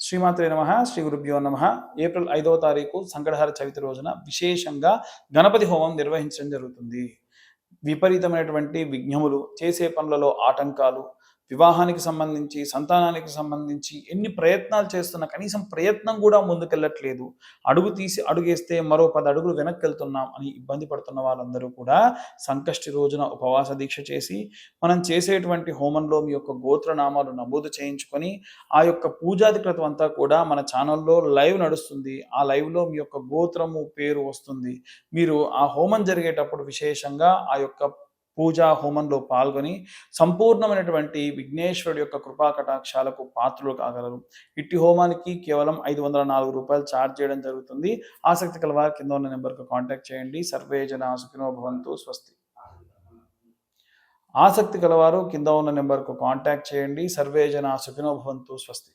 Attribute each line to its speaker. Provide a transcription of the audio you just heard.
Speaker 1: శ్రీమాత్రే నమః. శ్రీ గురుభ్యో నమః. ఏప్రిల్ 5వ తారీఖు సంకటహర చవితి రోజున విశేషంగా గణపతి హోమం నిర్వహించడం జరుగుతుంది. విపరీతమైనటువంటి విఘ్నములు, చేసే పనులలో ఆటంకాలు, వివాహానికి సంబంధించి, సంతానానికి సంబంధించి ఎన్ని ప్రయత్నాలు చేస్తున్నా కనీసం ప్రయత్నం కూడా ముందుకెళ్ళట్లేదు. అడుగు తీసి అడుగేస్తే మరో 10 అడుగులు వెనక్కెళ్తున్నాం అని ఇబ్బంది పడుతున్న వాళ్ళందరూ కూడా సంకష్టి రోజున ఉపవాస దీక్ష చేసి, మనం చేసేటువంటి హోమంలో మీ యొక్క గోత్రనామాలు నమోదు చేయించుకొని, ఆ యొక్క పూజాధికృతం అంతా కూడా మన ఛానల్లో లైవ్ నడుస్తుంది. ఆ లైవ్‌లో మీ యొక్క గోత్రము, పేరు వస్తుంది. మీరు ఆ హోమం జరిగేటప్పుడు విశేషంగా ఆ యొక్క పూజా హోమంలో పాల్గొని సంపూర్ణమైనటువంటి విఘ్నేశ్వరుడి యొక్క కృపా కటాక్షాలకు పాత్రులు కాగలరు. ఇట్టి హోమానికి కేవలం ₹504 ఛార్జ్ చేయడం జరుగుతుంది. ఆసక్తి కలవారు కింద ఉన్న నెంబర్‌కు కాంటాక్ట్ చేయండి. సర్వే జనా సుఖినో భవంతు. స్వస్తి. ఆసక్తి కలవారు కింద ఉన్న నెంబర్‌కు కాంటాక్ట్ చేయండి. సర్వే జనా సుఖినో భవంతు. స్వస్తి.